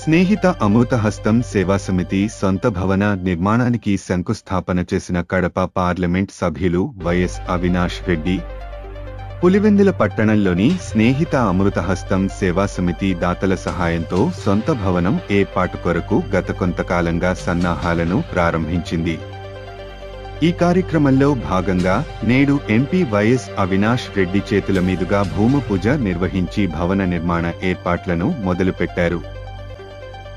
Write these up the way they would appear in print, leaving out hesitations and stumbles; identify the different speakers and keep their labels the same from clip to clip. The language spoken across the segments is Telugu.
Speaker 1: స్నేహిత అమృతహస్తం సేవా సమితి సొంత భవన నిర్మాణానికి శంకుస్థాపన చేసిన కడప పార్లమెంట్ సభ్యులు వైఎస్ అవినాష్ రెడ్డి. పులివెందుల పట్టణంలోని స్నేహిత అమృతహస్తం సేవా సమితి దాతల సహాయంతో సొంత భవనం ఏర్పాటు కొరకు గత కొంతకాలంగా సన్నాహాలను ప్రారంభించింది. ఈ కార్యక్రమంలో భాగంగా నేడు ఎంపీ వైఎస్ అవినాష్ రెడ్డి చేతుల మీదుగా భూమి పూజ నిర్వహించి భవన నిర్మాణ ఏర్పాట్లను మొదలుపెట్టారు.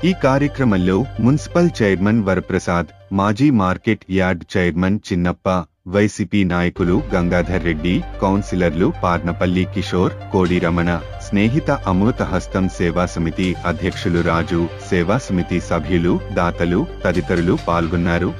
Speaker 1: ఈ కార్యక్రమంలో మున్సిపల్ చైర్మన్ వరప్రసాద్, మాజీ మార్కెట్ యార్డ్ చైర్మన్ చిన్నప్ప, వైసీపీ నాయకులు గంగాధర్ రెడ్డి, కౌన్సిలర్లు పార్నపల్లి కిషోర్, కోడి రమణ, స్నేహిత అమృతహస్తం సేవా సమితి అధ్యక్షులు రాజు, సేవా సమితి సభ్యులు, దాతలు తదితరులు పాల్గొన్నారు.